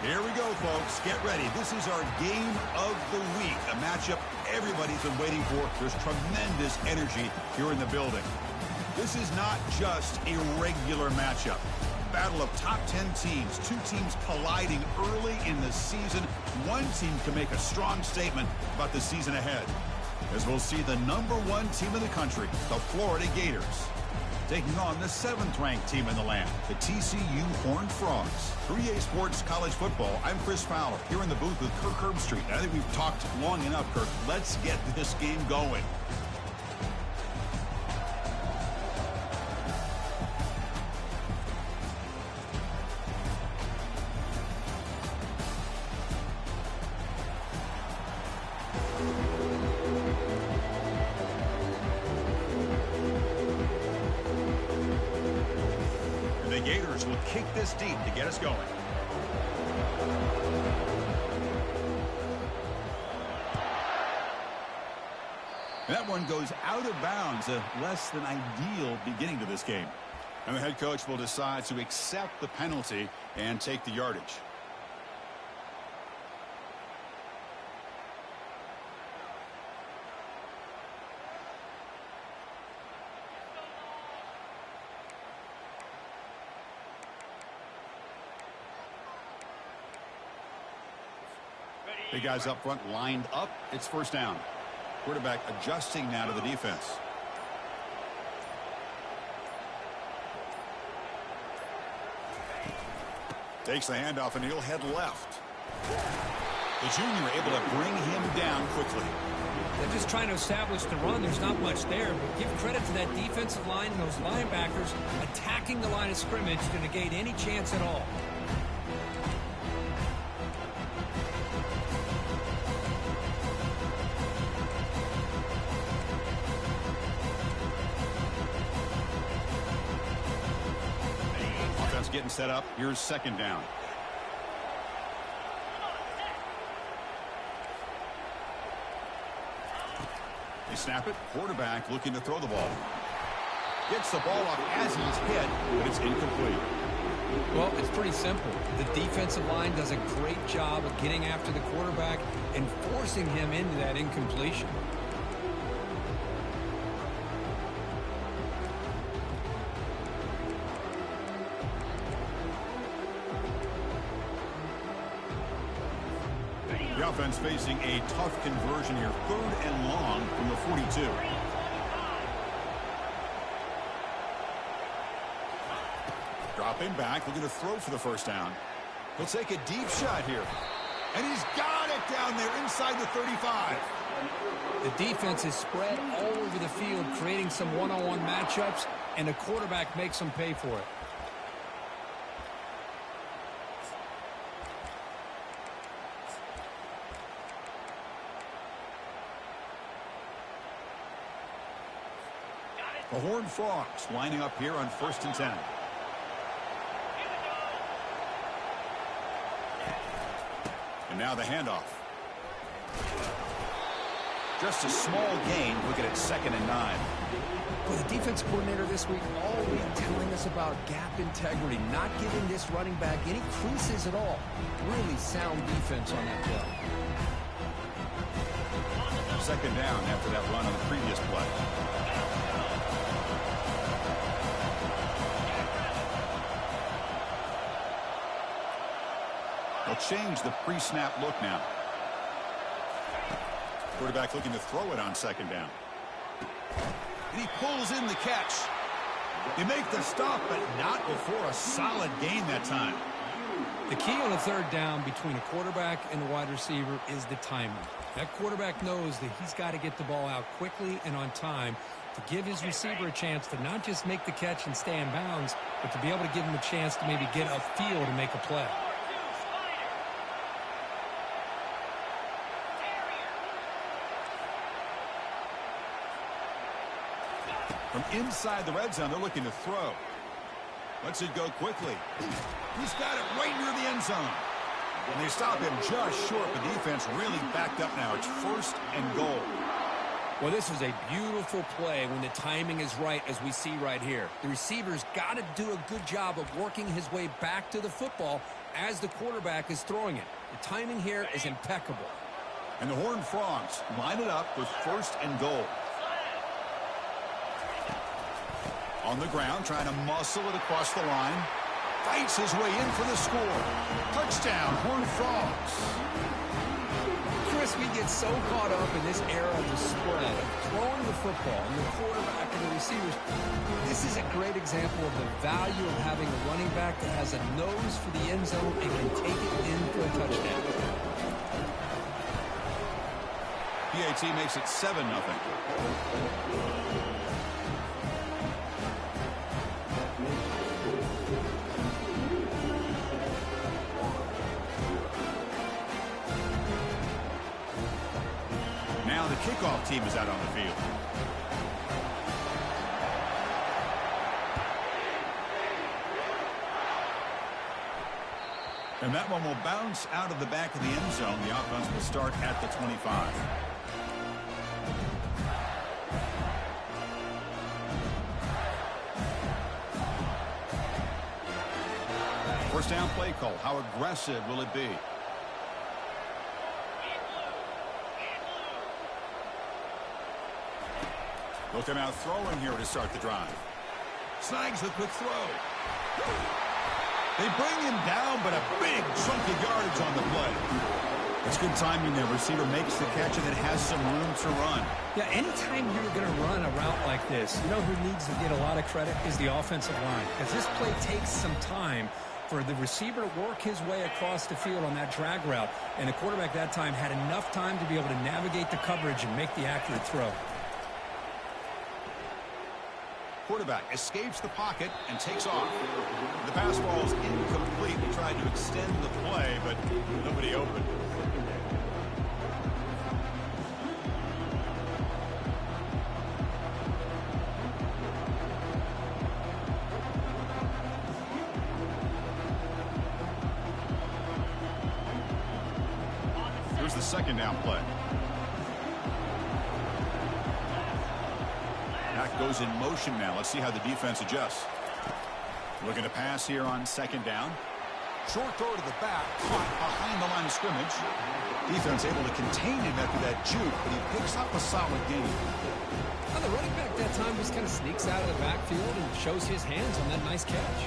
Here we go, folks. Get ready. This is our game of the week, a matchup everybody's been waiting for. There's tremendous energy here in the building. This is not just a regular matchup. Battle of top 10 teams, two teams colliding early in the season. One team can make a strong statement about the season ahead, as we'll see the #1 team in the country, the Florida Gators, taking on the 7th-ranked team in the land, the TCU Horned Frogs. 3A Sports College Football, I'm Chris Fowler, here in the booth with Kirk Herbstreit. I think we've talked long enough, Kirk. Let's get this game going. The Gators will kick this deep to get us going. And that one goes out of bounds, a less than ideal beginning to this game. And the head coach will decide to accept the penalty and take the yardage. The guys up front lined up. It's first down. Quarterback adjusting now to the defense. Takes the handoff and he'll head left. The junior able to bring him down quickly. They're just trying to establish the run. There's not much there, but give credit to that defensive line and those linebackers attacking the line of scrimmage to negate any chance at all. Getting set up. Here's second down. They snap it. Quarterback looking to throw the ball. Gets the ball up as he's hit, but it's incomplete. Well, it's pretty simple. The defensive line does a great job of getting after the quarterback and forcing him into that incompletion. The offense facing a tough conversion here. 3rd and long from the 42. Dropping back, looking to throw for the first down. He'll take a deep shot here. And he's got it down there inside the 35. The defense is spread all over the field, creating some one-on-one matchups, and the quarterback makes them pay for it. The Horned Frogs lining up here on 1st and 10. And now the handoff. Just a small gain. Looking at 2nd and 9. Well, the defense coordinator this week all week telling us about gap integrity, not giving this running back any creases at all. Really sound defense on that play. 2nd down after that run on the previous play. They'll change the pre-snap look now. Quarterback looking to throw it on 2nd down. And he pulls in the catch. They make the stop, but not before a solid gain that time. The key on a 3rd down between a quarterback and a wide receiver is the timing. That quarterback knows that he's got to get the ball out quickly and on time to give his receiver a chance to not just make the catch and stay in bounds, but to be able to give him a chance to maybe get upfield and make a play. From inside the red zone, they're looking to throw. Lets it go quickly. He's got it right near the end zone. And they stop him just short. The defense really backed up now. It's 1st and goal. Well, this is a beautiful play when the timing is right, as we see right here. The receiver's got to do a good job of working his way back to the football as the quarterback is throwing it. The timing here is impeccable. And the Horned Frogs line it up with 1st and goal. On the ground, trying to muscle it across the line. Fights his way in for the score. Touchdown, Horned Frogs. Chris, we get so caught up in this era of the spread, of throwing the football, and the quarterback and the receivers. This is a great example of the value of having a running back that has a nose for the end zone and can take it in for a touchdown. PAT makes it 7-0. Now the kickoff team is out on the field. And that one will bounce out of the back of the end zone. The offense will start at the 25. First down play call. How aggressive will it be? Looking out throwing here to start the drive. Snags the quick throw. They bring him down, but a big chunk of yardage on the play. It's good timing there. Receiver makes the catch and it has some room to run. Yeah, anytime you're going to run a route like this, you know who needs to get a lot of credit is the offensive line. Because this play takes some time for the receiver to work his way across the field on that drag route. And the quarterback that time had enough time to be able to navigate the coverage and make the accurate throw. Quarterback escapes the pocket and takes off. The pass ball is incomplete. He tried to extend the play, but nobody open. Here's the second down play. Goes in motion now. Let's see how the defense adjusts. Looking to pass here on second down. Short throw to the back, caught behind the line of scrimmage. Defense able to contain him after that juke, but he picks up a solid gain. Well, the running back that time just kind of sneaks out of the backfield and shows his hands on that nice catch.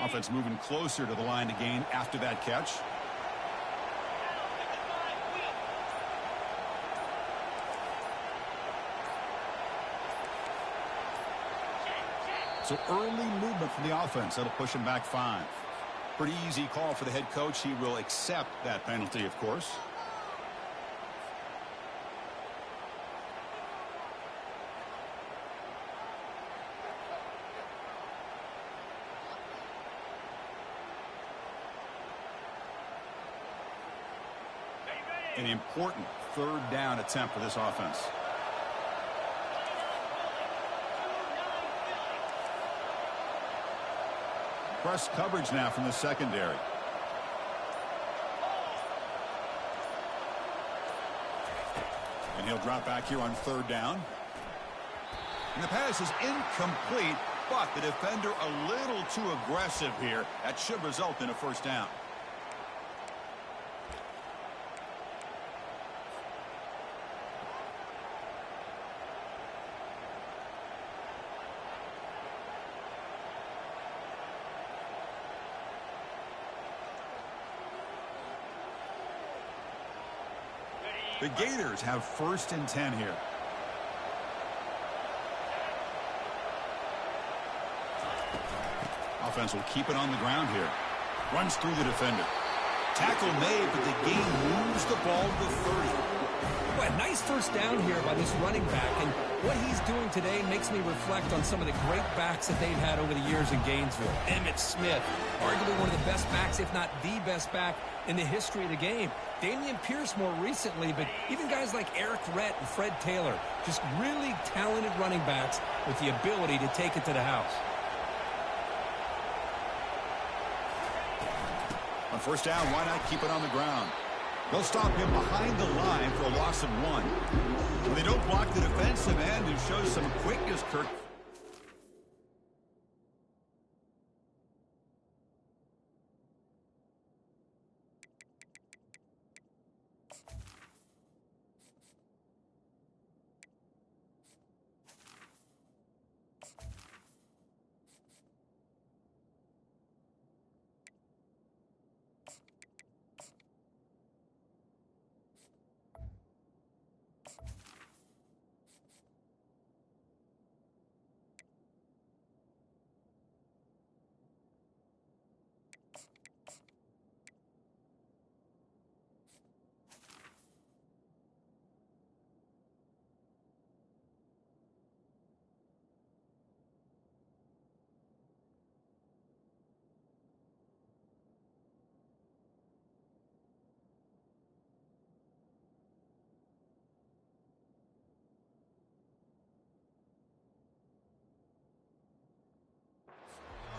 Offense moving closer to the line to gain after that catch. So early movement from the offense. That'll push him back 5. Pretty easy call for the head coach. He will accept that penalty, of course. An important third down attempt for this offense. Press coverage now from the secondary. And he'll drop back here on third down. And the pass is incomplete, but the defender a little too aggressive here. That should result in a first down. The Gators have 1st and 10 here. Offense will keep it on the ground here. Runs through the defender. Tackle made, but the game moves the ball to 30. Well, nice first down here by this running back, and what he's doing today makes me reflect on some of the great backs that they've had over the years in Gainesville. Emmitt Smith, arguably one of the best backs, if not the best back in the history of the game. Damian Pierce more recently, but even guys like Eric Rhett and Fred Taylor, just really talented running backs with the ability to take it to the house. On first down, why not keep it on the ground? They'll stop him behind the line for a loss of 1. When they don't block the defensive end, who shows some quickness, Kirk.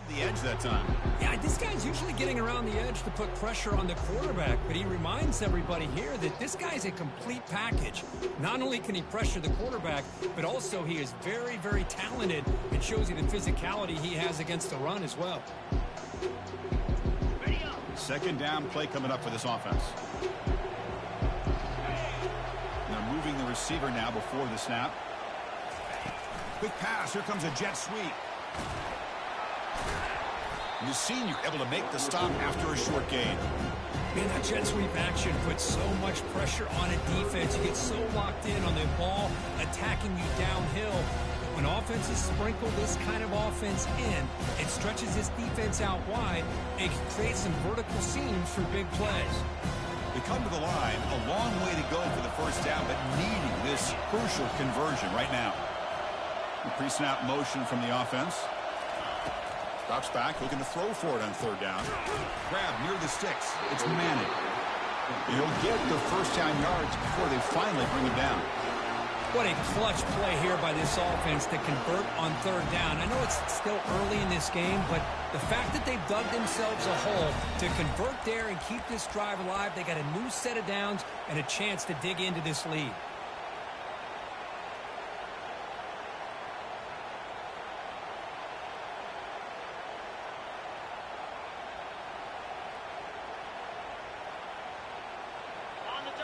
The edge that time. Yeah, this guy's usually getting around the edge to put pressure on the quarterback, but he reminds everybody here that this guy's a complete package. Not only can he pressure the quarterback, but also he is very, very talented and shows you the physicality he has against the run as well. Second down play coming up for this offense. They're moving the receiver now before the snap. Quick pass. Here comes a jet sweep. The senior able to make the stop after a short gain. Man, that jet sweep action puts so much pressure on a defense. You get so locked in on the ball attacking you downhill. When offenses sprinkle this kind of offense in, it stretches this defense out wide and can create some vertical seams for big plays. They come to the line, a long way to go for the first down, but needing this crucial conversion right now. The pre-snap motion from the offense. Drops back, looking to throw for it on third down. Grab near the sticks. It's Manning. He'll get the first down yards before they finally bring him down. What a clutch play here by this offense to convert on third down. I know it's still early in this game, but the fact that they've dug themselves a hole to convert there and keep this drive alive, they got a new set of downs and a chance to dig into this lead.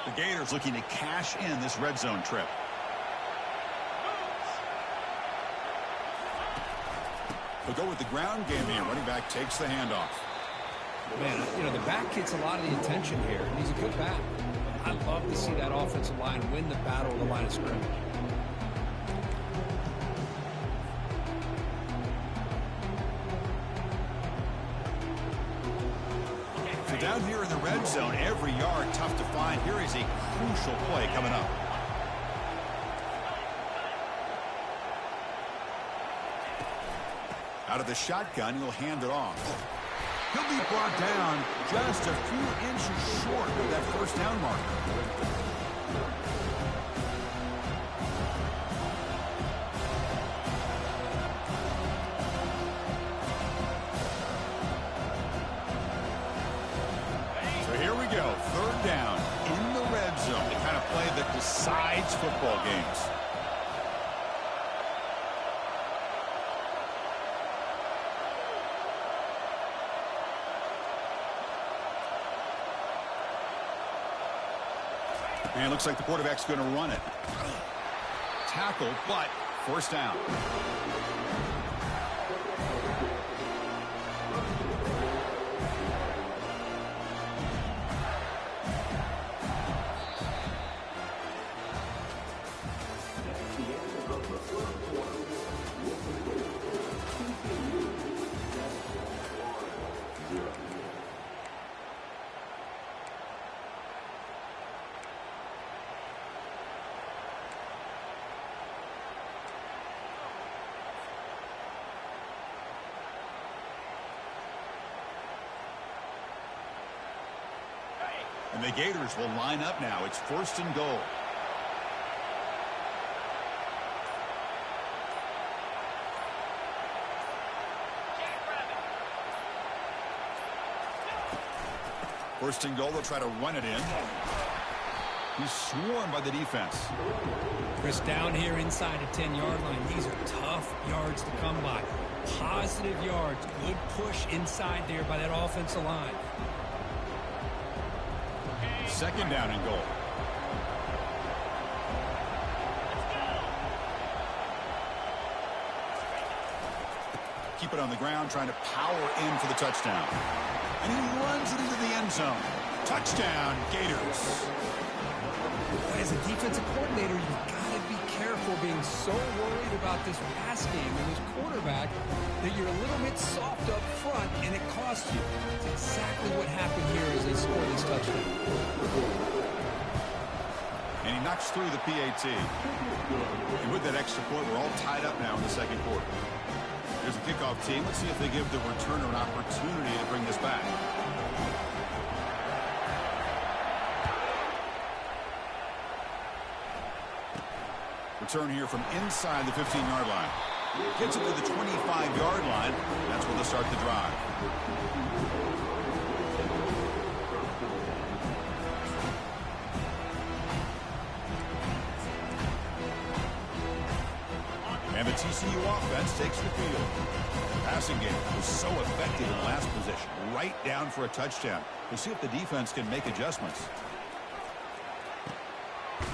The Gators looking to cash in this red zone trip. They'll go with the ground game here. Running back takes the handoff. Man, you know, the back gets a lot of the attention here. He's a good back. I love to see that offensive line win the battle of the line of scrimmage. So down here in the red zone, every yard tough to find. Here is a crucial play coming up. Out of the shotgun, he'll hand it off. He'll be brought down just a few inches short of that first down marker. So here we go, third down in the red zone, the kind of play that decides football games. And it looks like the quarterback's going to run it. Tackle, but first down. And the Gators will line up now. It's 1st and goal. First and goal, they'll try to run it in. He's swarmed by the defense. Chris, down here inside the 10-yard line, these are tough yards to come by. Positive yards. Good push inside there by that offensive line. 2nd down and goal. Keep it on the ground, trying to power in for the touchdown. And he runs it into the end zone. Touchdown, Gators. As a defensive coordinator, you've got to be careful being so worried about this pass game and this quarterback that you're a little bit soft up front and it costs you. It's exactly what happened here as they score this touchdown. And he knocks through the PAT. And with that extra point, we're all tied up now in the 2nd quarter. Here's a kickoff team. Let's see if they give the returner an opportunity to bring this back. Return here from inside the 15-yard line. Gets it to the 25-yard line. That's where they'll start the drive. And the TCU offense takes the field. Passing game was so effective in the last possession. Right down for a touchdown. We'll see if the defense can make adjustments.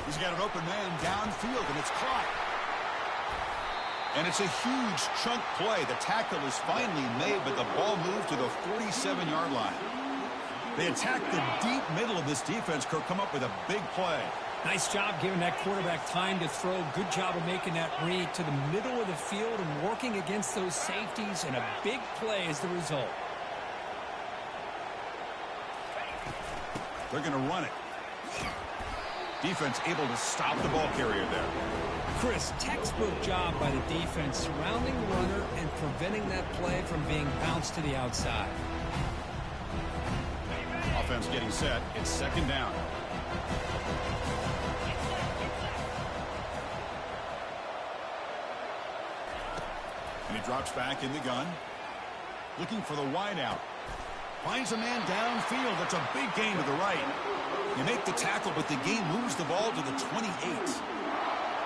He's got an open man downfield, and it's caught. And it's a huge chunk play. The tackle is finally made, but the ball moved to the 47-yard line. They attack the deep middle of this defense, Kirk, come up with a big play. Nice job giving that quarterback time to throw. Good job of making that read to the middle of the field and working against those safeties, and a big play is the result. They're going to run it. Defense able to stop the ball carrier there. Chris, textbook job by the defense surrounding the runner and preventing that play from being bounced to the outside. Offense getting set. It's 2nd down. And he drops back in the gun. Looking for the wideout. Finds a man downfield. That's a big gain to the right. You make the tackle, but the game moves the ball to the 28.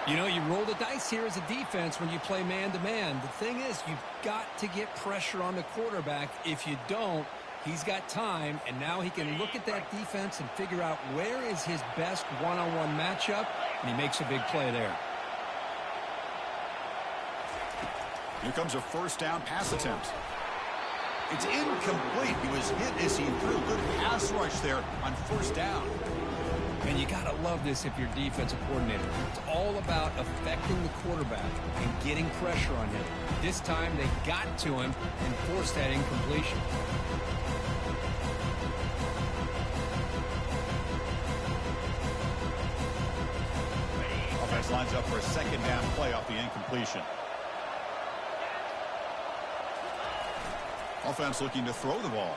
You know, you roll the dice here as a defense when you play man-to-man. The thing is, you've got to get pressure on the quarterback. If you don't, he's got time, and now he can look at that defense and figure out where is his best one-on-one matchup, and he makes a big play there. Here comes a 1st down pass attempt. It's incomplete. He was hit as he threw. Good pass rush there on 1st down. And you got to love this if you're defensive coordinator. It's all about affecting the quarterback and getting pressure on him. This time they got to him and forced that incompletion. Offense lines up for a 2nd down play off the incompletion. Offense looking to throw the ball.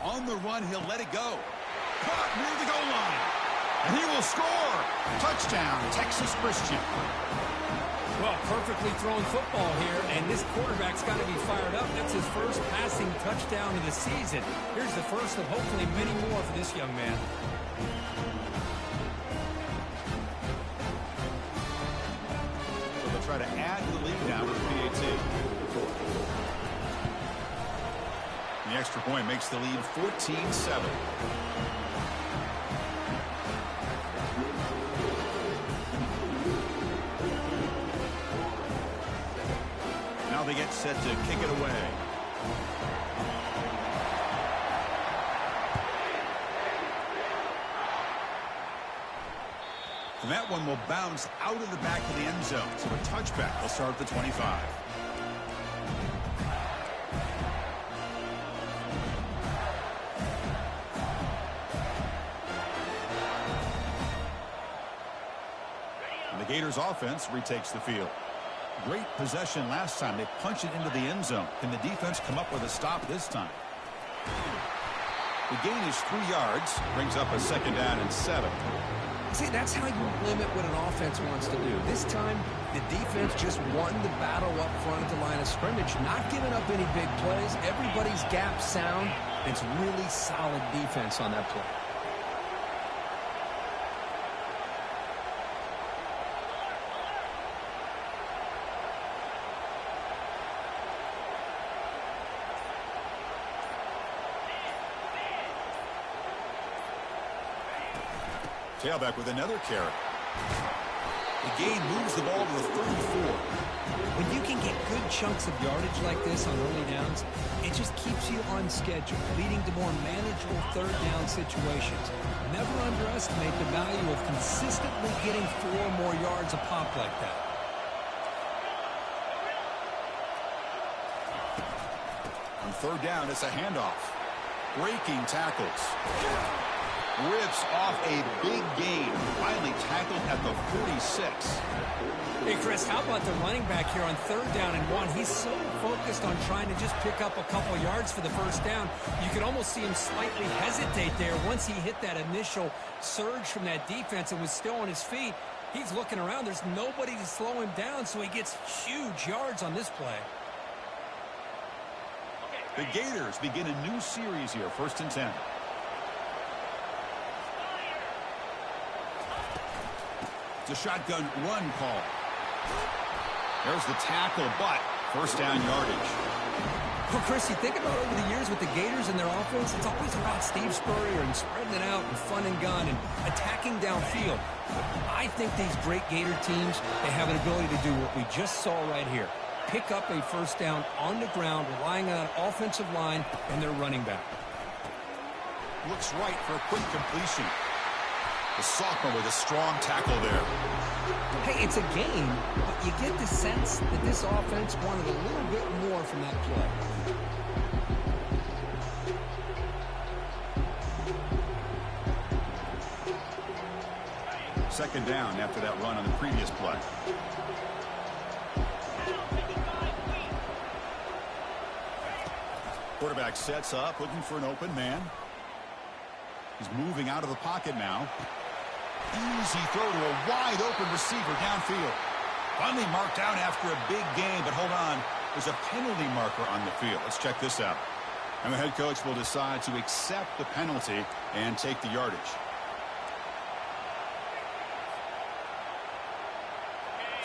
On the run, he'll let it go. Caught near the goal line. And he will score. Touchdown, Texas Christian. Well, perfectly thrown football here, and this quarterback's got to be fired up. That's his first passing touchdown of the season. Here's the first of hopefully many more for this young man. So they'll try to add to the lead now with the PAT. The extra point makes the lead 14-7. Now they get set to kick it away. And that one will bounce out of the back of the end zone. So a touchback will start at the 25. The Gators offense retakes the field. Great possession last time. They punch it into the end zone. Can the defense come up with a stop this time? The gain is 3 yards, brings up a 2nd down and 7. See, that's how you limit what an offense wants to do. This time, the defense just won the battle up front at the line of scrimmage, not giving up any big plays. Everybody's gap sound. It's really solid defense on that play. Tailback with another carry. The gain moves the ball to the 34. When you can get good chunks of yardage like this on early downs, it just keeps you on schedule, leading to more manageable 3rd down situations. Never underestimate the value of consistently getting 4 more yards a pop like that. On 3rd down, it's a handoff. Breaking tackles. Rips off a big gain. Finally tackled at the 46. Hey, Chris, how about the running back here on 3rd down and 1? He's so focused on trying to just pick up a couple yards for the 1st down. You could almost see him slightly hesitate there once he hit that initial surge from that defense and was still on his feet. He's looking around. There's nobody to slow him down, so he gets huge yards on this play. The Gators begin a new series here, 1st and 10. It's a shotgun run call. There's the tackle, but 1st down yardage. Well, Chris, you think about over the years with the Gators and their offense, it's always about Steve Spurrier and spreading it out and fun and gun and attacking downfield. I think these great Gator teams, they have an ability to do what we just saw right here. Pick up a 1st down on the ground, relying on an offensive line and their running back. Looks right for a quick completion. The sophomore with a strong tackle there. Hey, it's a game, but you get the sense that this offense wanted a little bit more from that play. 2nd down after that run on the previous play. Quarterback sets up, looking for an open man. He's moving out of the pocket now. Easy throw to a wide-open receiver downfield. Finally marked out after a big gain, but hold on. There's a penalty marker on the field. Let's check this out. And the head coach will decide to accept the penalty and take the yardage.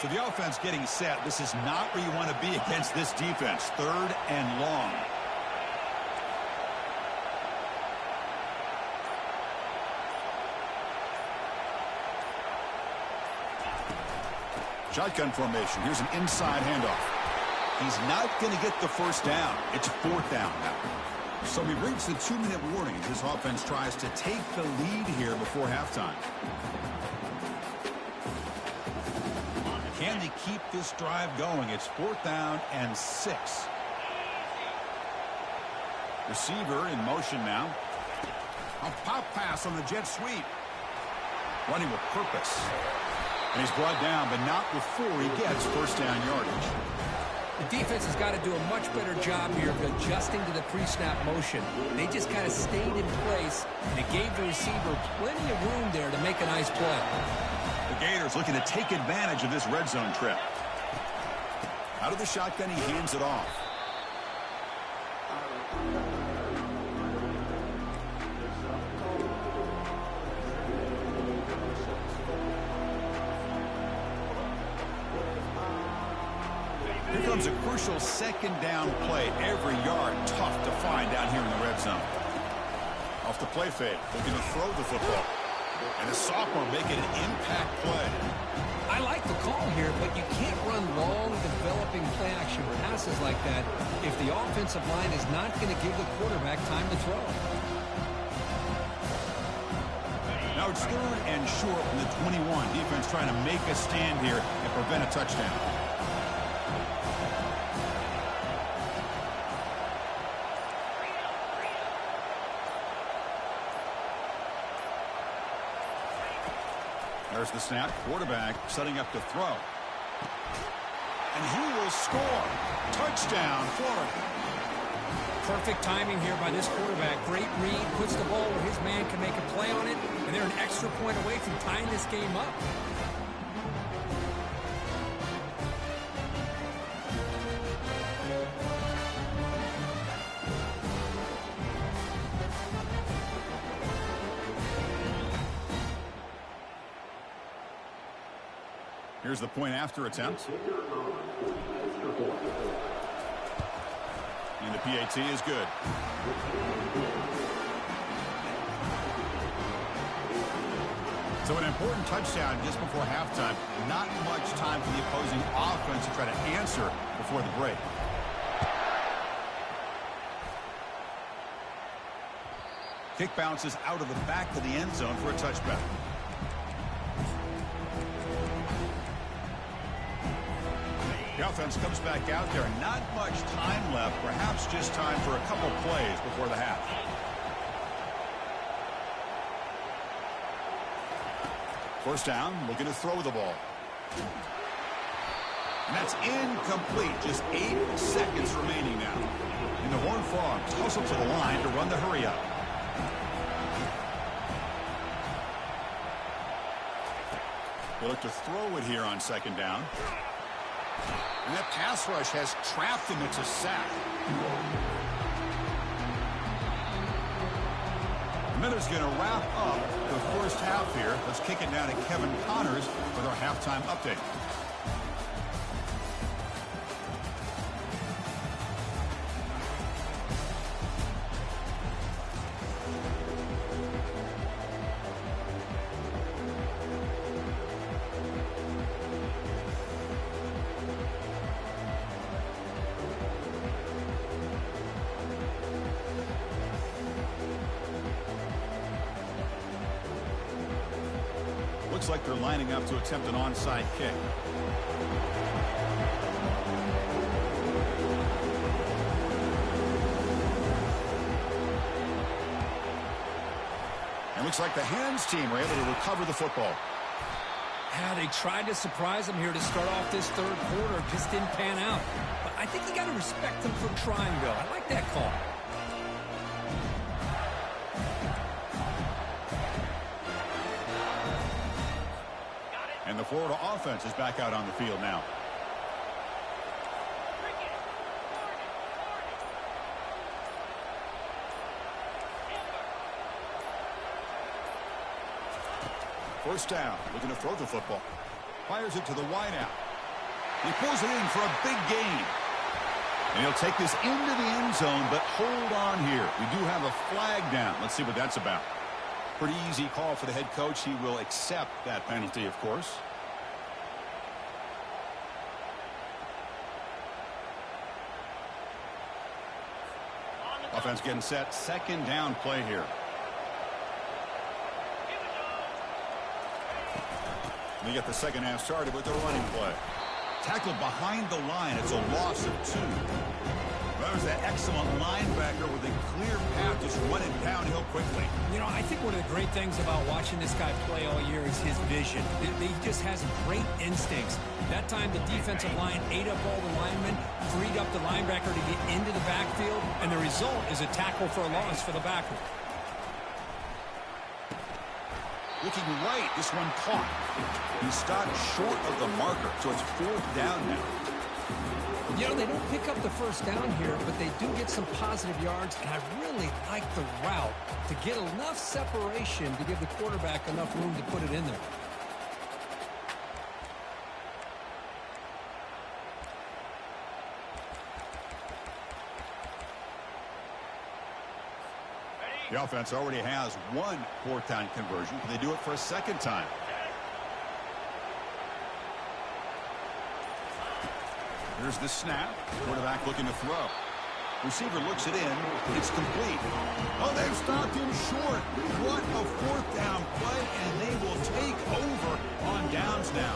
So the offense getting set. This is not where you want to be against this defense. 3rd and long. Shotgun formation. Here's an inside handoff. He's not going to get the 1st down. It's 4th down now. So we've reached the 2-minute warning as this offense tries to take the lead here before halftime. Can they keep this drive going? It's 4th down and 6. Receiver in motion now. A pop pass on the jet sweep. Running with purpose. And he's brought down, but not before he gets 1st down yardage. The defense has got to do a much better job here of adjusting to the pre-snap motion. They just kind of stayed in place, and it gave the receiver plenty of room there to make a nice play. The Gators looking to take advantage of this red zone trip. Out of the shotgun, he hands it off. Here comes a crucial 2nd down play. Every yard tough to find down here in the red zone. Off the play fake, looking to throw the football. And the sophomore making an impact play. I like the call here, but you can't run long, developing play-action passes like that if the offensive line is not going to give the quarterback time to throw. Now it's 3rd and short from the 21. Defense trying to make a stand here and prevent a touchdown. There's the snap. Quarterback setting up to throw. And he will score. Touchdown, Florida. Perfect timing here by this quarterback. Great read, puts the ball where his man can make a play on it, and they're an extra point away from tying this game up. Here's the point after attempt. And the PAT is good. So an important touchdown just before halftime. Not much time for the opposing offense to try to answer before the break. Kick bounces out of the back of the end zone for a touchback. The offense comes back out there. Not much time left. Perhaps just time for a couple plays before the half. First down, looking to throw the ball. And that's incomplete. Just 8 seconds remaining now. And the Horned Frogs hustle to the line to run the hurry up. They look to throw it here on second down. And that pass rush has trapped him. It's a sack. Miller's going to wrap up the first half here. Let's kick it down to Kevin Connors with our halftime update. Looks like they're lining up to attempt an onside kick. And looks like the hands team were able to recover the football. Yeah, they tried to surprise him here to start off this third quarter. Just didn't pan out. But I think you got to respect them for trying, Bill. I like that call. And the Florida offense is back out on the field now. First down, looking to throw the football. Fires it to the wideout. He pulls it in for a big gain. And he'll take this into the end zone, but hold on here. We do have a flag down. Let's see what that's about. Pretty easy call for the head coach. He will accept that penalty, of course. Offense getting set. Second down play here. We get the second half started with the running play. Tackled behind the line. It's a loss of 2. That was an excellent linebacker with a clear path, just running downhill quickly. You know, I think one of the great things about watching this guy play all year is his vision. He just has great instincts. That time, the defensive line ate up all the linemen, freed up the linebacker to get into the backfield, and the result is a tackle for a loss for the backer. Looking right, this one caught. He stopped short of the marker, so it's 4th down now. You know, they don't pick up the first down here, but they do get some positive yards, and I really like the route to get enough separation to give the quarterback enough room to put it in there. The offense already has one 4th down conversion. Can they do it for a second time? Here's the snap. Quarterback looking to throw. Receiver looks it in. It's complete. Oh, they've stopped him short. What a 4th down play, and they will take over on downs now.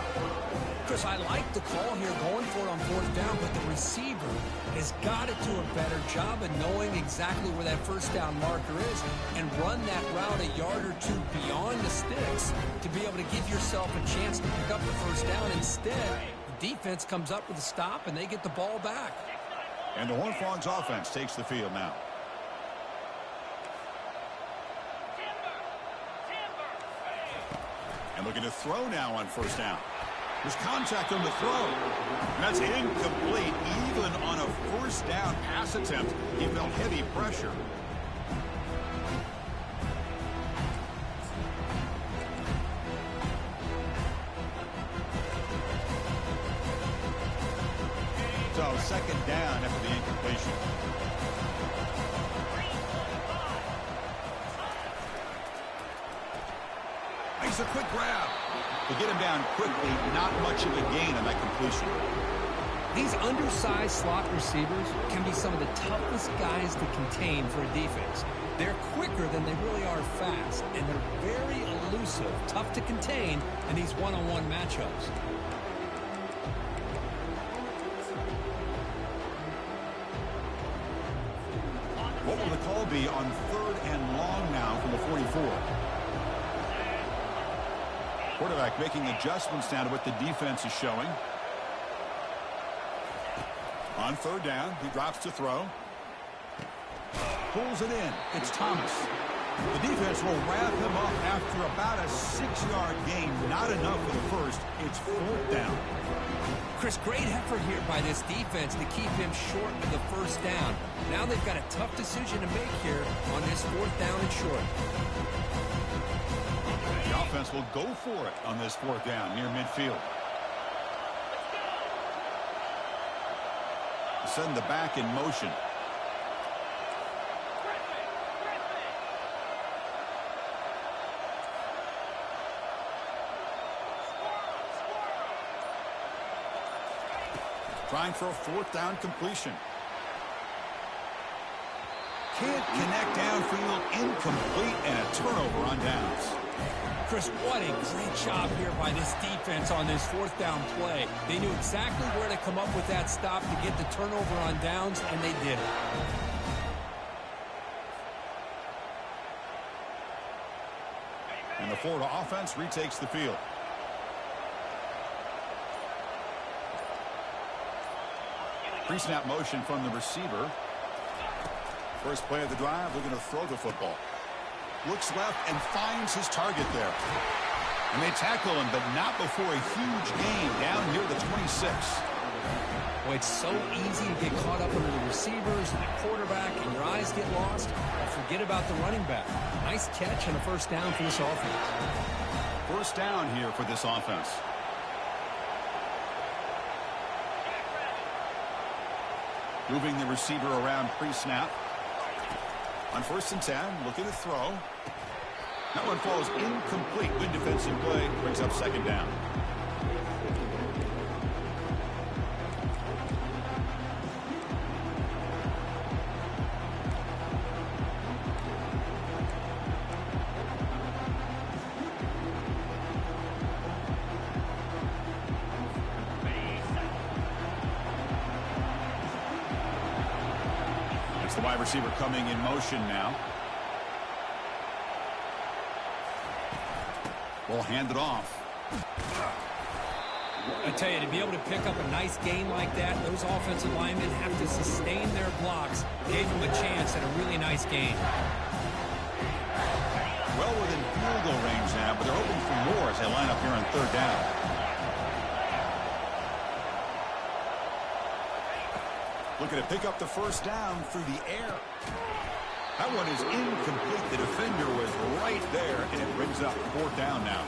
Chris, I like the call here going for it on 4th down, but the receiver has got to do a better job of knowing exactly where that first down marker is and run that route a yard or 2 beyond the sticks to be able to give yourself a chance to pick up the first down. Instead, the defense comes up with a stop, and they get the ball back. And the Horned Frogs offense takes the field now. And looking to throw now on first down. There's contact on the throw. And that's incomplete. Even on a first down pass attempt, he felt heavy pressure. So second down after the incompletion. Makes a quick grab. To get him down quickly, not much of a gain on that completion. These undersized slot receivers can be some of the toughest guys to contain for a defense. They're quicker than they really are fast, and they're very elusive, tough to contain in these one-on-one matchups. What will the call be on 3rd and long now from the 44? Quarterback making adjustments now to what the defense is showing. On 3rd down, he drops to throw. Pulls it in. It's Thomas. The defense will wrap him up after about a 6-yard gain. Not enough for the first. It's 4th down. Chris, great effort here by this defense to keep him short of the first down. Now they've got a tough decision to make here on this 4th down and short. The offense will go for it on this 4th down near midfield. Send the back in motion. Trying for a 4th down completion. Can't connect downfield, incomplete, and a turnover on downs. Chris, what a great job here by this defense on this 4th down play. They knew exactly where to come up with that stop to get the turnover on downs, and they did it. And the Florida offense retakes the field. Pre-snap motion from the receiver. First play of the drive, looking to throw the football. Looks left and finds his target there. And they tackle him, but not before a huge gain down near the 26. Well, it's so easy to get caught up under the receivers and the quarterback, and your eyes get lost. Well, forget about the running back. Nice catch and a first down for this offense. First down here for this offense. Moving the receiver around pre-snap. On 1st and 10, looking to throw. That one falls incomplete. Good defensive play. Brings up 2nd down. It's the wide receiver coming in motion now. Will hand it off. I tell you, to be able to pick up a nice gain like that, those offensive linemen have to sustain their blocks. Gave them a chance at a really nice gain. Well within field goal range now, but they're hoping for more as they line up here on 3rd down. Looking to pick up the first down through the air. That one is incomplete. The defender was right there, and it brings up 4th down now.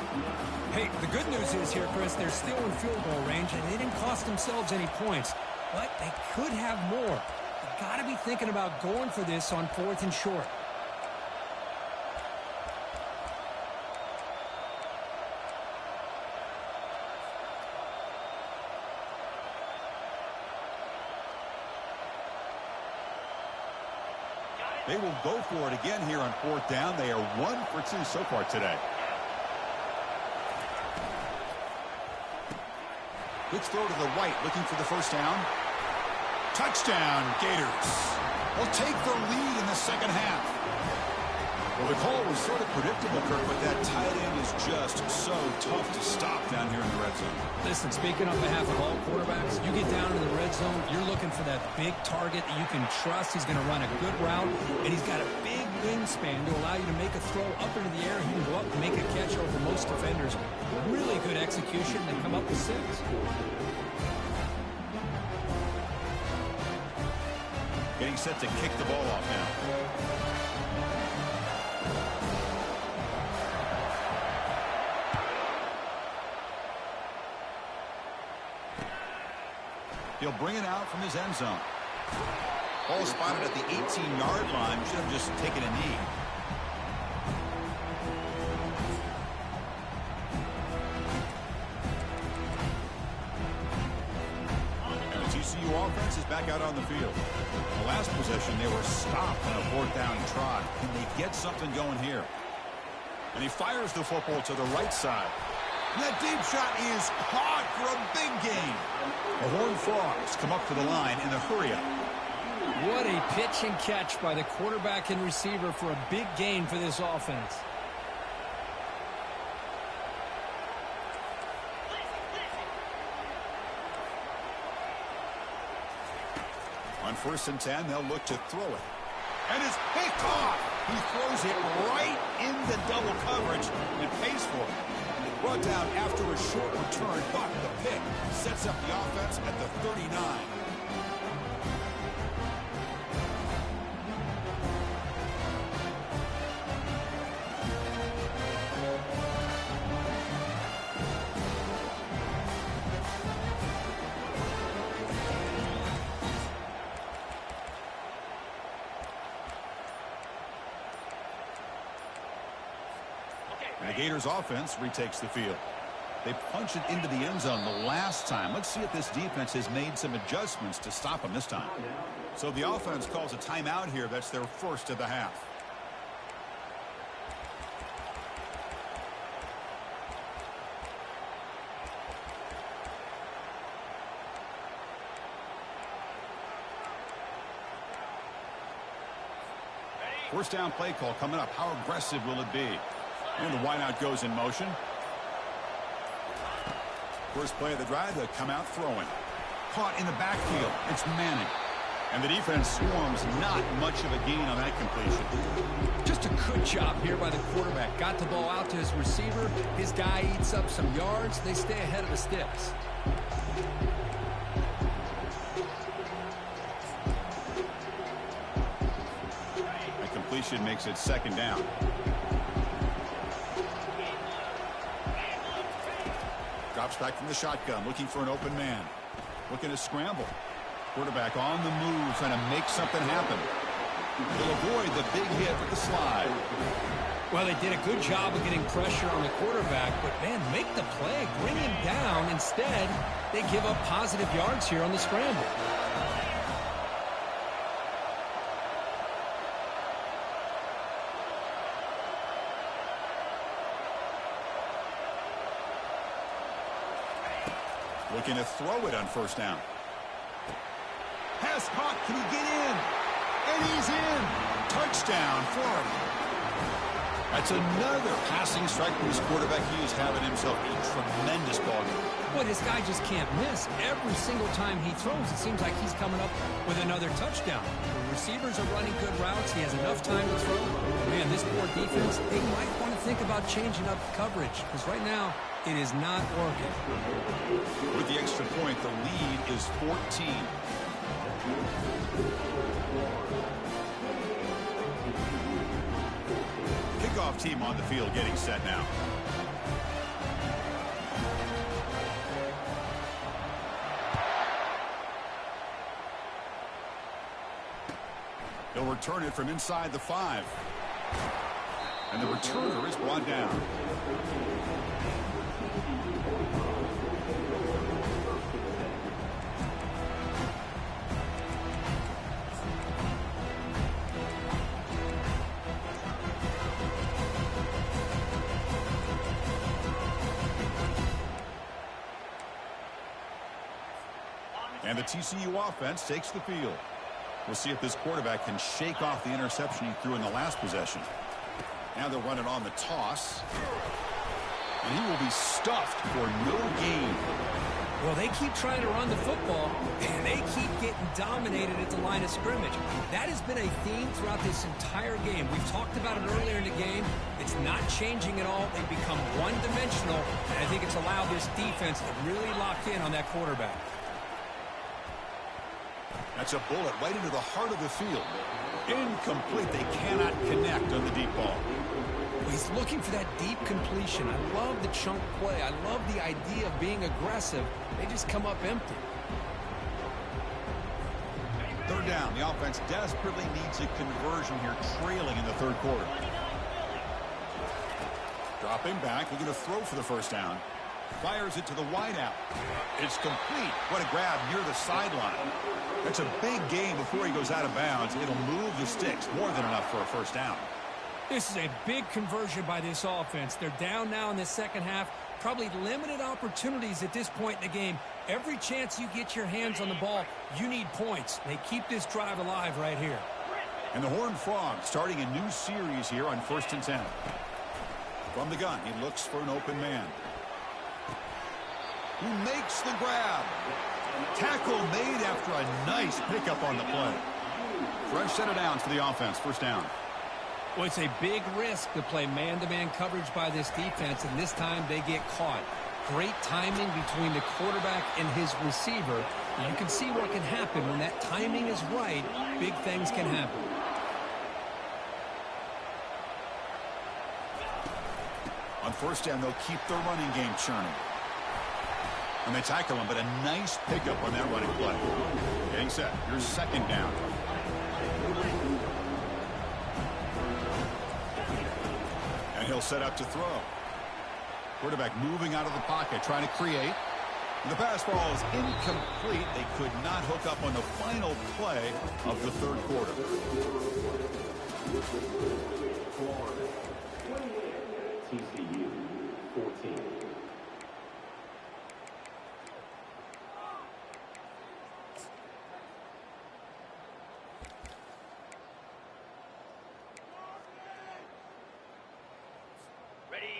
Hey, the good news is here, Chris, they're still in field goal range, and they didn't cost themselves any points. But they could have more. They've got to be thinking about going for this on 4th and short. They will go for it again here on 4th down. They are 1 for 2 so far today. Let's throw to the right, looking for the first down. Touchdown, Gators. They'll take the lead in the 2nd half. Well, the call was sort of predictable, Kirk, but that tight end is just so tough to stop down here in the red zone. Listen, speaking on behalf of all quarterbacks, you get down in the red zone, you're looking for that big target that you can trust. He's going to run a good route, and he's got a big wingspan to allow you to make a throw up into the air. He can go up and make a catch over most defenders. Really good execution. They come up with 6. Getting set to kick the ball off now. He'll bring it out from his end zone. Ball spotted at the 18-yard line. Should have just taken a knee. And the TCU offense is back out on the field. The last possession, they were stopped on a 4th down trot. Can they get something going here? And he fires the football to the right side. And that deep shot is caught for a big gain. The Horned Frogs come up to the line in the hurry-up. What a pitch and catch by the quarterback and receiver for a big gain for this offense. On 1st and 10, they'll look to throw it. And it's picked off. He throws it right in the double coverage and pays for it. Brought down after a short return, but the pick sets up the offense at the 39. And the Gators offense retakes the field. They punch it into the end zone the last time. Let's see if this defense has made some adjustments to stop them this time. So the offense calls a timeout here. That's their first of the half. First down play call coming up. How aggressive will it be? And the wideout goes in motion. First play of the drive, they come out throwing. Caught in the backfield. It's Manning. And the defense swarms. Not much of a gain on that completion. Just a good job here by the quarterback. Got the ball out to his receiver. His guy eats up some yards. They stay ahead of the sticks. The completion makes it 2nd down. Drops back from the shotgun, looking for an open man. Looking to scramble. Quarterback on the move, trying to make something happen. He'll avoid the big hit with the slide. Well, they did a good job of getting pressure on the quarterback, but, man, make the play. Bring him down. Instead, they give up positive yards here on the scramble. Looking to throw it on 1st down. Pass caught. Can he get in? And he's in. Touchdown, Florida. That's another passing strike for this quarterback. He is having himself a tremendous ball game. Boy, this guy just can't miss. Every single time he throws, it seems like he's coming up with another touchdown. The receivers are running good routes. He has enough time to throw. Man, this poor defense, they might want to think about changing up coverage, because right now it is not working. With the extra point, the lead is 14. Kickoff team on the field getting set now. He'll return it from inside the 5. And the returner is brought down. And the TCU offense takes the field. We'll see if this quarterback can shake off the interception he threw in the last possession. Now they'll run it on the toss. And he will be stuffed for no gain. Well, they keep trying to run the football, and they keep getting dominated at the line of scrimmage. That has been a theme throughout this entire game. We've talked about it earlier in the game. It's not changing at all. They've become one-dimensional, and I think it's allowed this defense to really lock in on that quarterback. That's a bullet right into the heart of the field. Incomplete. They cannot connect on the deep ball. He's looking for that deep completion. I love the chunk play. I love the idea of being aggressive. They just come up empty. Third down. The offense desperately needs a conversion here, trailing in the third quarter. Dropping back, looking to throw for the first down. Fires it to the wideout. It's complete. What a grab near the sideline. That's a big gain before he goes out of bounds. It'll move the sticks, more than enough for a first down. This is a big conversion by this offense. They're down now in the second half. Probably limited opportunities at this point in the game. Every chance you get your hands on the ball, you need points. They keep this drive alive right here. And the Horned Frog starting a new series here on 1st and 10. From the gun, he looks for an open man. Who makes the grab. Tackle made after a nice pickup on the play. Fresh set of downs for the offense. First down. Well, it's a big risk to play man-to-man coverage by this defense, and this time they get caught. Great timing between the quarterback and his receiver. You can see what can happen when that timing is right. Big things can happen. On first down, they'll keep their running game churning. And they tackle him, but a nice pickup on that running play. Getting set. Here's second down. And he'll set up to throw. Quarterback moving out of the pocket, trying to create. And the pass ball is incomplete. They could not hook up on the final play of the third quarter. TCU 14.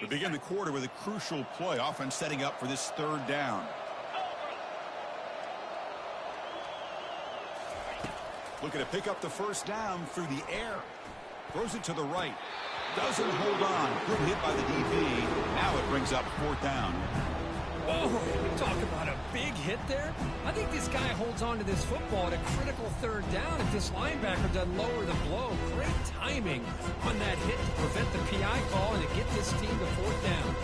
We begin the quarter with a crucial play. Offense setting up for this third down. Looking to pick up the first down through the air. Throws it to the right. Doesn't hold on. Good hit by the DB. Now it brings up fourth down. Oh, talk about a big hit there. I think this guy holds on to this football at a critical third down if this linebacker doesn't lower the blow. Great timing on that hit to prevent the PI call and to get this team to fourth down.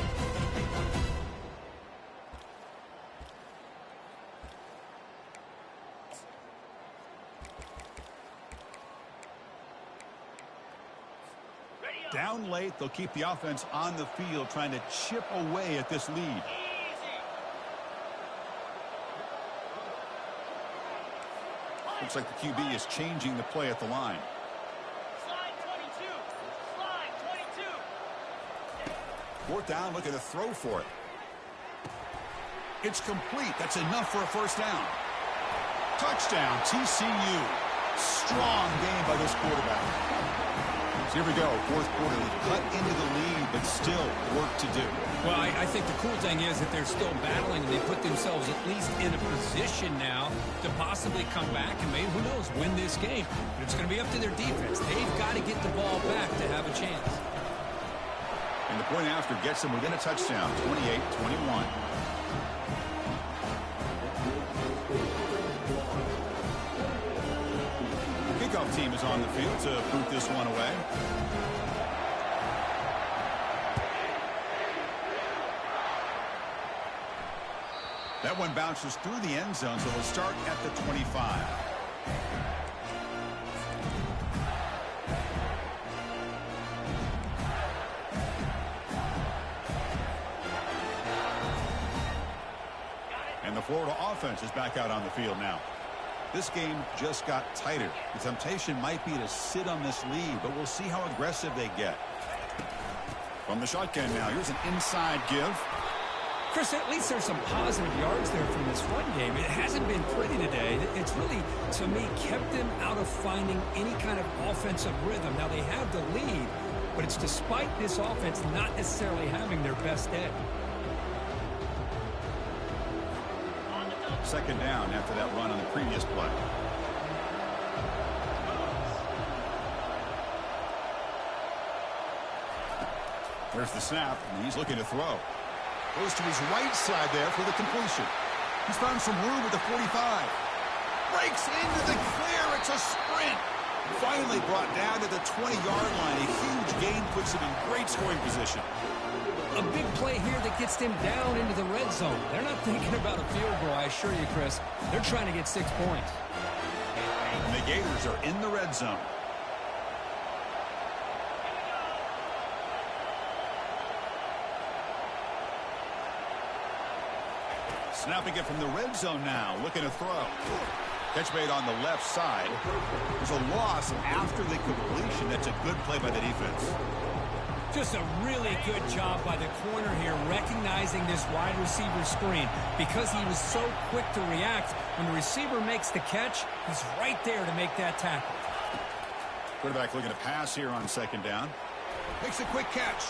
Down late, they'll keep the offense on the field trying to chip away at this lead. Looks like the QB is changing the play at the line. Slide 22. Slide 22. Fourth down, looking to throw for it. It's complete. That's enough for a first down. Touchdown, TCU. Strong game by this quarterback. So here we go, fourth quarter. They cut into the lead, but still work to do. Well, I think the cool thing is that they're still battling, and they put themselves at least in a position now to possibly come back and maybe, who knows, win this game. But it's going to be up to their defense. They've got to get the ball back to have a chance. And the point after gets them within a touchdown, 28-21. Kickoff team is on the field to boot this one away. That one bounces through the end zone, so we'll start at the 25. And the Florida offense is back out on the field now. This game just got tighter. The temptation might be to sit on this lead, but we'll see how aggressive they get. From the shotgun now, here's an inside give. Chris, at least there's some positive yards there from this run game. It hasn't been pretty today. It's really, to me, kept them out of finding any kind of offensive rhythm. Now, they have the lead, but it's despite this offense not necessarily having their best day. second down after that run on the previous play. There's the snap, and he's looking to throw. Goes to his right side there for the completion. He's found some room at the 45. Breaks into the clear. It's a sprint. Finally brought down to the 20-yard line. A huge gain puts him in great scoring position. A big play here that gets them down into the red zone. They're not thinking about a field goal, I assure you, Chris. They're trying to get 6 points. And the Gators are in the red zone. Snapping it from the red zone now, looking to throw. Catch made on the left side. There's a loss after the completion. That's a good play by the defense. Just a really good job by the corner here, recognizing this wide receiver screen. Because he was so quick to react, when the receiver makes the catch, he's right there to make that tackle. Quarterback looking to pass here on second down. Makes a quick catch.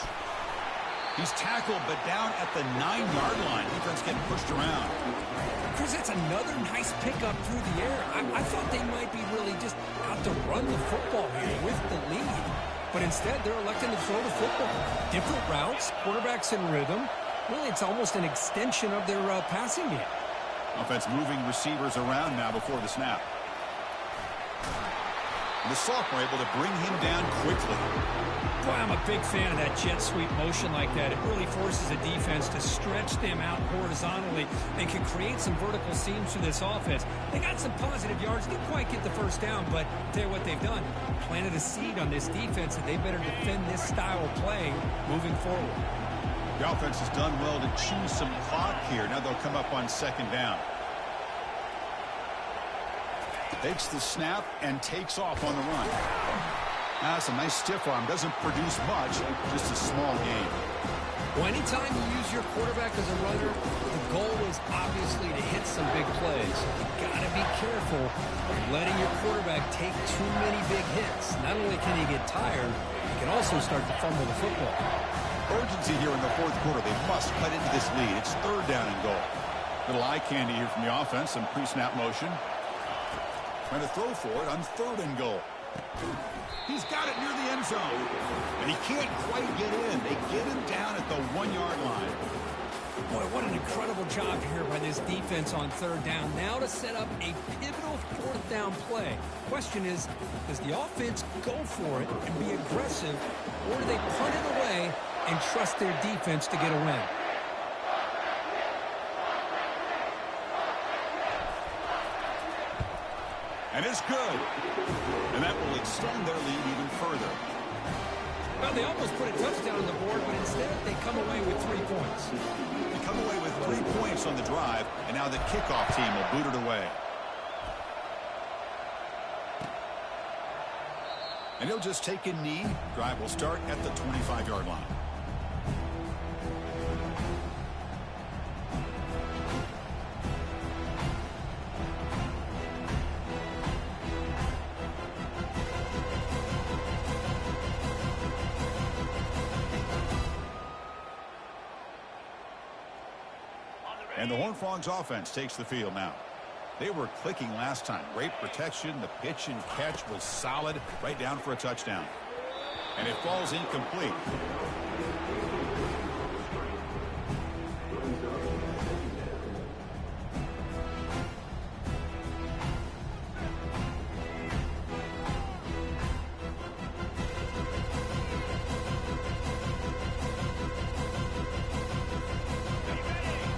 He's tackled, but down at the 9-yard line. Defense getting pushed around. Chris, that's another nice pickup through the air. I thought they might be really just out to run the football here with the lead. But instead, they're electing to throw the football. Different routes, quarterbacks in rhythm. Really, it's almost an extension of their passing game. Offense moving receivers around now before the snap. And the sophomore able to bring him down quickly. Boy, I'm a big fan of that jet sweep motion like that. It really forces a defense to stretch them out horizontally and can create some vertical seams for this offense. They got some positive yards. Didn't quite get the first down, but tell you what they've done. Planted a seed on this defense that they better defend this style of play moving forward. The offense has done well to choose some clock here. Now they'll come up on second down. Takes the snap and takes off on the run. That's a nice stiff arm. Doesn't produce much, just a small gain. Well, anytime you use your quarterback as a runner, the goal is obviously to hit some big plays. You got to be careful of letting your quarterback take too many big hits. Not only can he get tired, he can also start to fumble the football. Urgency here in the fourth quarter. They must cut into this lead. It's third down and goal. Little eye candy here from the offense. Some pre-snap motion. Trying to throw for it on third and goal. He's got it near the end zone. And he can't quite get in. They get him down at the 1-yard line. Boy, what an incredible job here by this defense on third down. Now to set up a pivotal fourth down play. Question is, does the offense go for it and be aggressive, or do they punt it away and trust their defense to get a win? And it's good. And that will extend their lead even further. Well, they almost put a touchdown on the board, but instead they come away with 3 points. They come away with 3 points on the drive, and now the kickoff team will boot it away. And he'll just take a knee. Drive will start at the 25-yard line. And the Horned Frogs offense takes the field now. They were clicking last time. Great protection. The pitch and catch was solid. Right down for a touchdown. And it falls incomplete.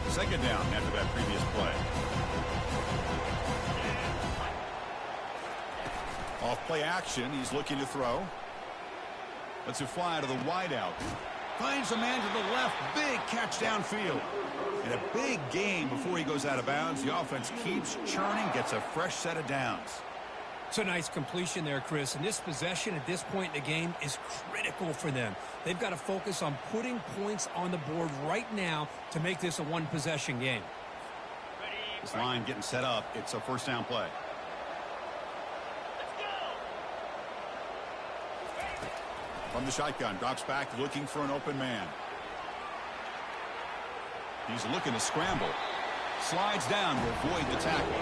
Second down after that previous play. Off play action. He's looking to throw. Lets it fly to the wideout. Finds a man to the left. Big catch downfield. And a big gain before he goes out of bounds. The offense keeps churning. Gets a fresh set of downs. It's a nice completion there, Chris. And this possession at this point in the game is critical for them. They've got to focus on putting points on the board right now to make this a one-possession game. This line getting set up. It's a first down play. From the shotgun, drops back looking for an open man. He's looking to scramble. Slides down to avoid the tackle.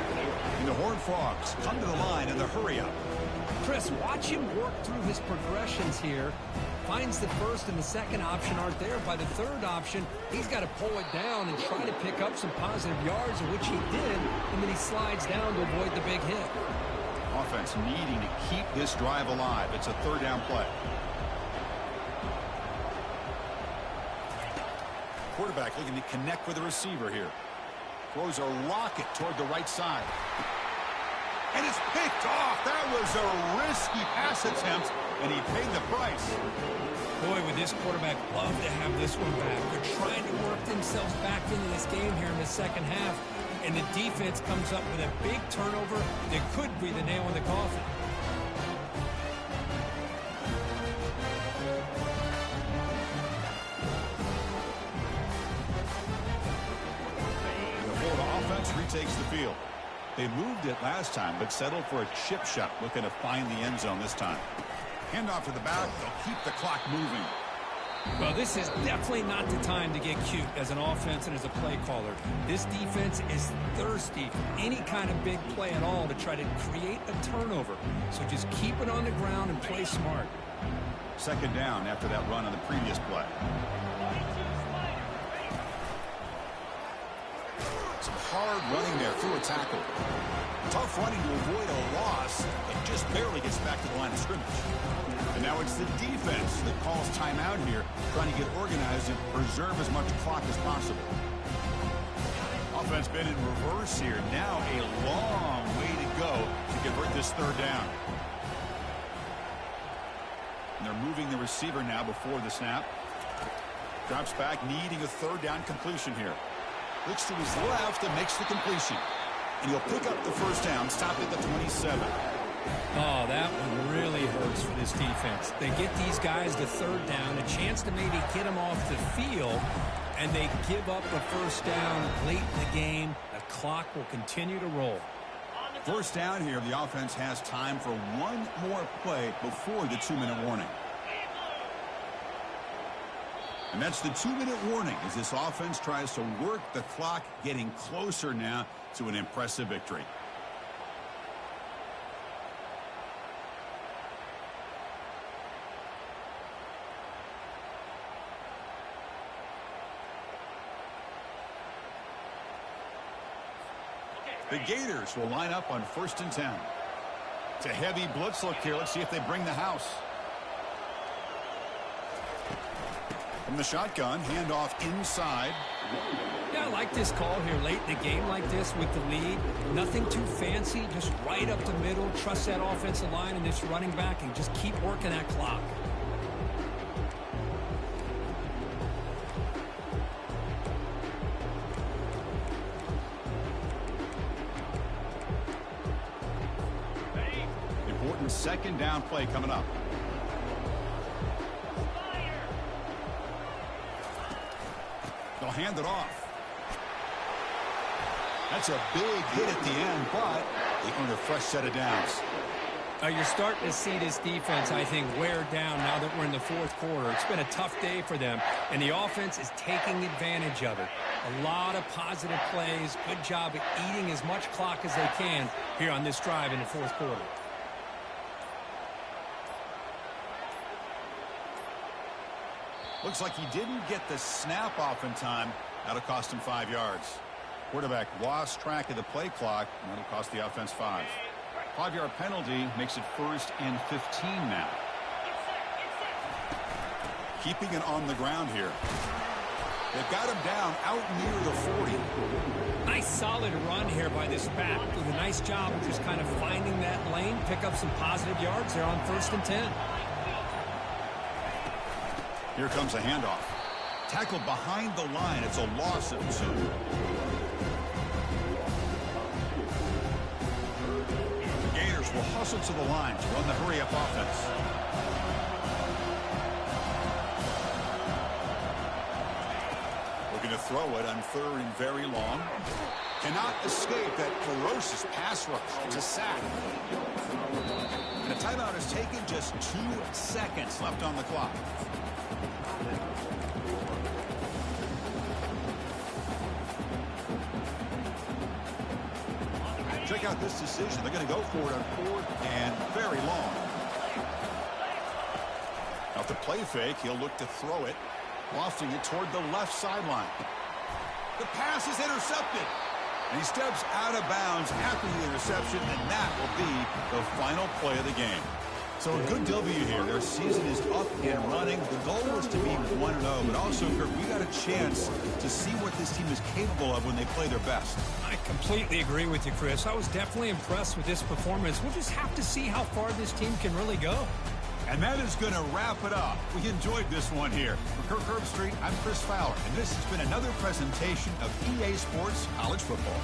And the Horned Frogs come to the line in the hurry-up. Chris, watch him work through his progressions here. Finds the first and the second option aren't there. By the third option, he's got to pull it down and try to pick up some positive yards, which he did, and then he slides down to avoid the big hit. Offense needing to keep this drive alive. It's a third down play. Quarterback looking to connect with the receiver here. Throws a rocket toward the right side. And it's picked off. That was a risky pass attempt, and he paid the price. Boy, would this quarterback love to have this one back. They're trying to work themselves back into this game here in the second half, and the defense comes up with a big turnover that could be the nail in the coffin. The Florida offense retakes the field. They moved it last time, but settled for a chip shot, looking to find the end zone this time. Handoff to the back. They'll keep the clock moving. Well, this is definitely not the time to get cute as an offense and as a play caller. This defense is thirsty for any kind of big play at all to try to create a turnover. So just keep it on the ground and play smart. Second down after that run on the previous play. Some hard running there through a tackle. Tough running to avoid a loss, but just barely gets back to the line of scrimmage. And now it's the defense that calls timeout here, trying to get organized and preserve as much clock as possible. Offense been in reverse here. Now a long way to go to convert this third down. And they're moving the receiver now before the snap. Drops back, needing a third down completion here. Looks to his left and makes the completion. And he'll pick up the first down, stopped at the 27. Oh, that one really hurts for this defense. They get these guys to third down, a chance to maybe get them off the field, and they give up the first down late in the game. The clock will continue to roll. First down here, the offense has time for one more play before the 2-minute warning. And that's the 2-minute warning as this offense tries to work the clock, getting closer now to an impressive victory. The Gators will line up on 1st and 10. It's a heavy blitz look here. Let's see if they bring the house. From the shotgun, handoff inside. Yeah, I like this call here late in the game like this with the lead. Nothing too fancy, just right up the middle. Trust that offensive line and this running back and just keep working that clock. Important second down play coming up. They'll hand it off. That's a big hit at the end, but they earn a fresh set of downs. You're starting to see this defense, I think, wear down now that we're in the fourth quarter. It's been a tough day for them, and the offense is taking advantage of it. A lot of positive plays. Good job at eating as much clock as they can here on this drive in the fourth quarter. Looks like he didn't get the snap off in time. That'll cost him 5 yards. Quarterback lost track of the play clock, and that'll cost the offense 5. 5-yard penalty makes it 1st and 15 now. Keeping it on the ground here. They've got him down out near the 40. Nice solid run here by this back. Did a nice job of just kind of finding that lane, pick up some positive yards there on 1st and 10. Here comes a handoff. Tackled behind the line. It's a loss of 2. The Gators will hustle to the line to run the hurry-up offense. Looking to throw it on 3rd and very long. Cannot escape that ferocious pass rush. It's a sack. And the timeout is taken. Just 2 seconds left on the clock. Check out this decision. They're going to go for it on 4th and very long. Off the play fake, he'll look to throw it, lofting it toward the left sideline. The pass is intercepted. And he steps out of bounds after the interception, and that will be the final play of the game. So a good W here. Their season is up and running. The goal was to be 1-0, but also, Kirk, we got a chance to see what this team is capable of when they play their best. I completely agree with you, Chris. I was definitely impressed with this performance. We'll just have to see how far this team can really go. And that is going to wrap it up. We enjoyed this one here. For Kirk Herbstreit, I'm Chris Fowler, and this has been another presentation of EA Sports College Football.